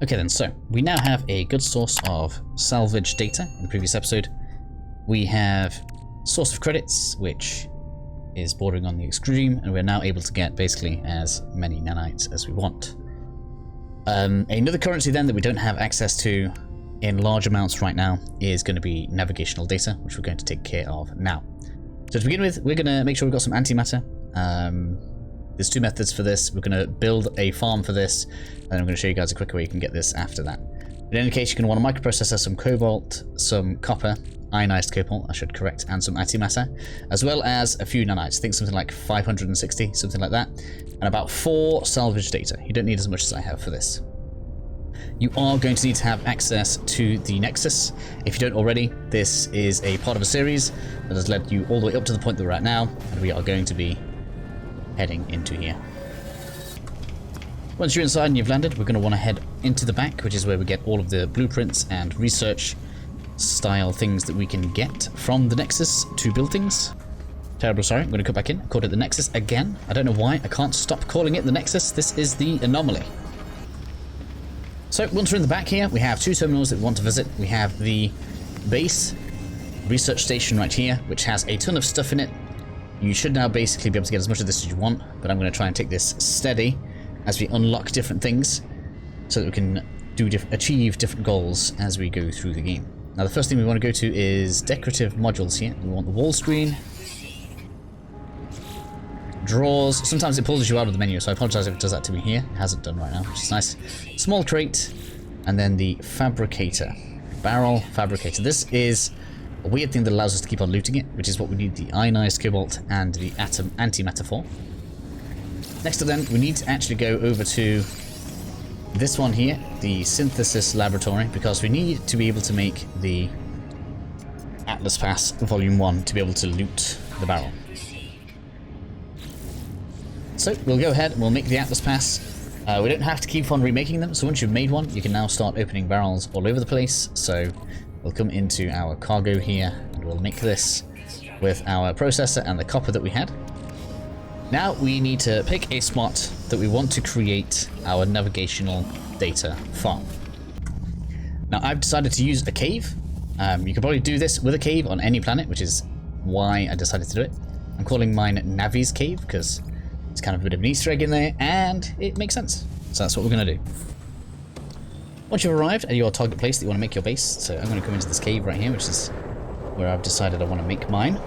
Okay then, so we now have a good source of salvage data. In the previous episode, we have source of credits, which is bordering on the extreme, and we're now able to get basically as many nanites as we want. Another currency then that we don't have access to in large amounts right now is going to be navigational data, which we're going to take care of now. So to begin with, we're going to make sure we've got some antimatter. There's two methods for this. We're going to build a farm for this, and I'm going to show you guys a quicker way you can get this after that. In any case, you're going to want a microprocessor, some cobalt, some copper, ionized cobalt, I should correct, and some antimatter, as well as a few nanites. I think something like 560, something like that, and about 4 salvage data. You don't need as much as I have for this. You are going to need to have access to the Nexus. If you don't already, this is a part of a series that has led you all the way up to the point that we're at now, and we are going to be heading into here. Once you're inside and you've landed, we're going to want to head into the back, which is where we get all of the blueprints and research style things that we can get from the Nexus to build things. Terrible, sorry, I'm going to cut back in. I called it the Nexus again. I don't know why, I can't stop calling it the Nexus. This is the anomaly. So once we're in the back here, we have 2 terminals that we want to visit. We have the base research station right here, which has a ton of stuff in it. You should now basically be able to get as much of this as you want, but I'm going to try and take this steady as we unlock different things so that we can achieve different goals as we go through the game. Now the first thing we want to go to is decorative modules here. We want the wall screen, drawers. Sometimes it pulls you out of the menu, so I apologize if it does that to me here. It hasn't done right now, which is nice. Small crate, and then the fabricator. Barrel fabricator. This is a weird thing that allows us to keep on looting it, which is what we need the ionized cobalt and the antimatter for. Next to them, we need to actually go over to this one here, the synthesis laboratory, because we need to be able to make the Atlas Pass Volume 1 to be able to loot the barrel. So we'll go ahead and we'll make the Atlas Pass. We don't have to keep on remaking them, so once you've made one, you can now start opening barrels all over the place. So we'll come into our cargo here, and we'll make this with our processor and the copper that we had. Now we need to pick a spot that we want to create our navigational data farm. Now I've decided to use a cave. You can probably do this with a cave on any planet, which is why I decided to do it. I'm calling mine Navi's Cave because it's kind of a bit of an Easter egg in there, and it makes sense. So that's what we're going to do. Once you've arrived at your target place that you want to make your base, so I'm going to come into this cave right here, which is where I've decided I want to make mine.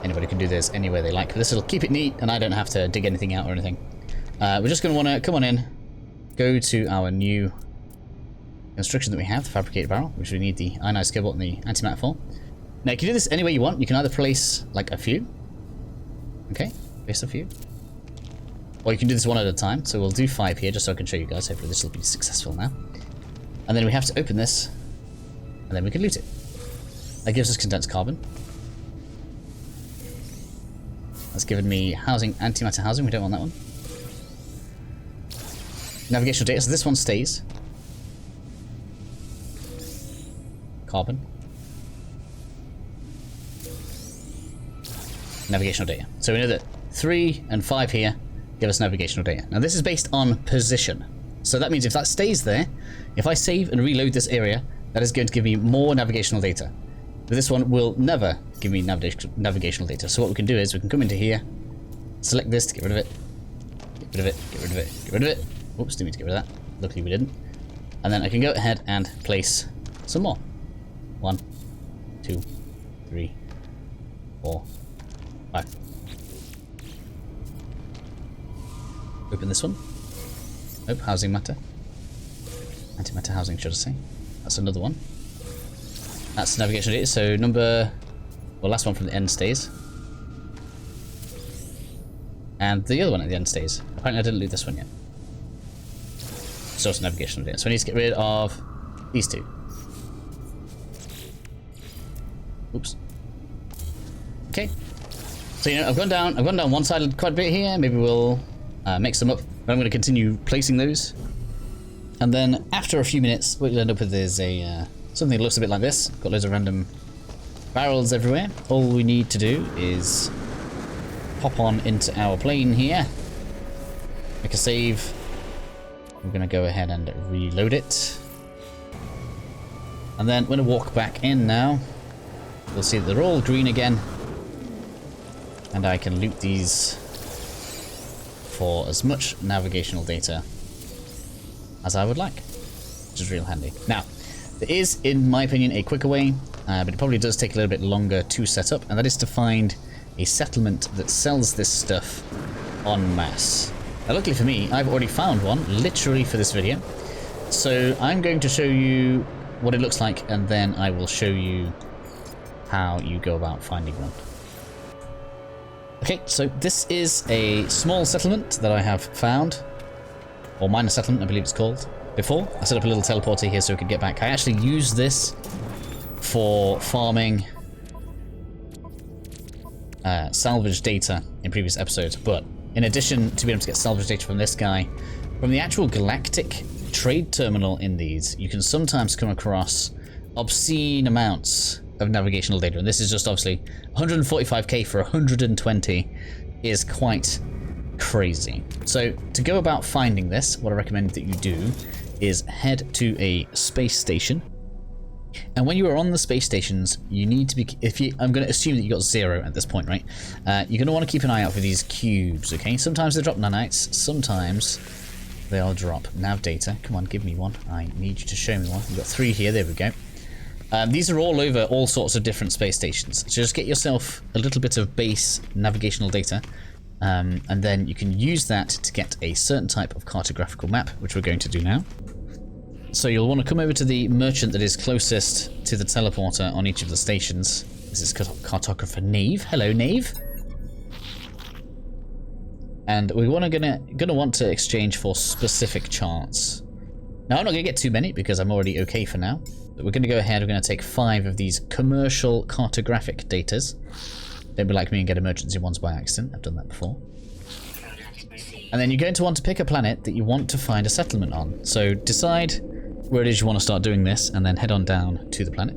Anybody can do this anywhere they like, but this will keep it neat, and I don't have to dig anything out or anything. We're just going to want to come on in, go to our new construction that we have, the fabricated barrel, which we need the ionized cobalt and the antimatter for. Now you can do this any way you want. You can either place like a few. Okay, place a few. Or you can do this one at a time. So we'll do 5 here just so I can show you guys. Hopefully this will be successful now. And then we have to open this, and then we can loot it. That gives us condensed carbon. That's given me housing, antimatter housing. We don't want that one. Navigational data. So this one stays. Carbon. Navigational data. So we know that 3 and 5 here give us navigational data. Now this is based on position. So that means if that stays there, if I save and reload this area, that is going to give me more navigational data. But this one will never give me navigational data. So what we can do is we can come into here, select this to get rid of it, get rid of it, get rid of it, get rid of it. Oops, didn't mean to get rid of that. Luckily we didn't. And then I can go ahead and place some more. 1, 2, 3, 4, 5. Open this one. Oh, housing matter. Antimatter housing, should I say. That's another one. That's navigation data. So last one from the end stays. And the other one at the end stays. Apparently I didn't loot this one yet. So it's navigational data. So I need to get rid of these 2. Oops. Okay. So I've gone down one side quite a bit here. Maybe we'll mix them up. But I'm going to continue placing those. And then after a few minutes, what you'll end up with is a something that looks a bit like this. Got loads of random barrels everywhere. All we need to do is pop on into our plane here, make a save, We're going to go ahead and reload it. And then when I walk back in now, you'll see that they're all green again. And I can loot these for as much navigational data as I would like, which is real handy. Now, there is, in my opinion, a quicker way, but it probably does take a little bit longer to set up, and that is to find a settlement that sells this stuff en masse. Now, luckily for me, I've already found one, literally for this video. So I'm going to show you what it looks like, and then I will show you how you go about finding one. Okay, so this is a small settlement that I have found, or minor settlement, I believe it's called. Before, I set up a little teleporter here so we could get back. I actually used this for farming salvage data in previous episodes, but in addition to being able to get salvage data from this guy, from the actual galactic trade terminal in these, you can sometimes come across obscene amounts of navigational data, and this is just obviously 145k for 120 is quite crazy. So to go about finding this, what I recommend that you do is head to a space station, and when you are on the space stations, you need to be, I'm going to assume that you got 0 at this point, right? You're going to want to keep an eye out for these cubes, okay? Sometimes they drop nanites, sometimes they'll drop nav data. Come on, give me one. I need you to show me one. We've got 3 here, there we go. These are all over all sorts of different space stations. So just get yourself a little bit of base navigational data, and then you can use that to get a certain type of cartographical map, which we're going to do now. So you'll want to come over to the merchant that is closest to the teleporter on each of the stations. This is cartographer Nave. Hello, Nave. And we're gonna want to exchange for specific charts. Now I'm not gonna get too many because I'm already okay for now. But we're gonna go ahead. We're gonna take 5 of these commercial cartographic datas. Don't be like me and get emergency ones by accident. I've done that before. And then you're going to want to pick a planet that you want to find a settlement on. So decide where it is you want to start doing this, and then head on down to the planet.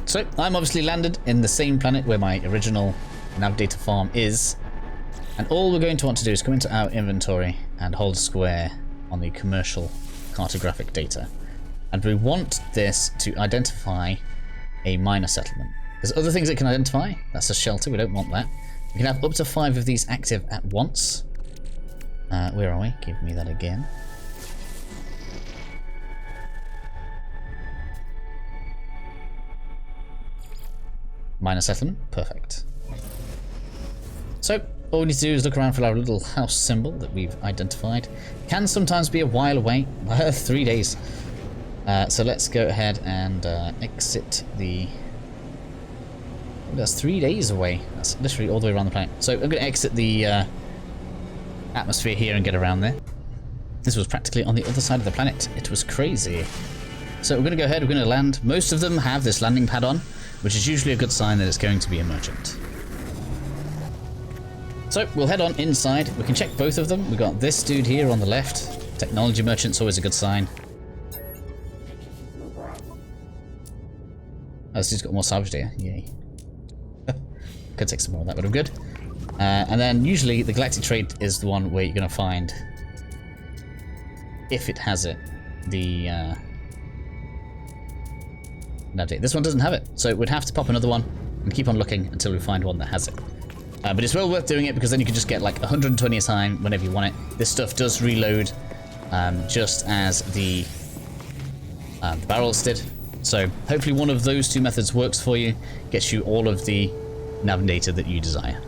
So I'm obviously landed in the same planet where my original nav data farm is, and all we're going to want to do is come into our inventory and hold square on the commercial cartographic data, and we want this to identify a minor settlement. There's other things it can identify. That's a shelter, we don't want that. We can have up to 5 of these active at once. Where are we? Give me that again. Minor settlement, perfect. So all we need to do is look around for our little house symbol that we've identified. Can sometimes be a while away, 3 days. So let's go ahead and exit the... Oh, that's 3 days away. That's literally all the way around the planet. So I'm going to exit the atmosphere here and get around there. This was practically on the other side of the planet. It was crazy. So we're going to go ahead, we're going to land. Most of them have this landing pad on, which is usually a good sign that it's going to be a merchant. So we'll head on inside. We can check both of them. We've got this dude here on the left. Technology merchant's always a good sign. Oh, this dude's got more salvage data. Yay. Could take some more of that, but I'm good. And then usually the galactic trade is the one where you're going to find, if it has it, the nav data. This one doesn't have it, so we'd have to pop another one and keep on looking until we find one that has it. But it's well worth doing it because then you can just get like 120 a time whenever you want it. This stuff does reload just as the barrels did. So hopefully one of those 2 methods works for you, gets you all of the nav data that you desire.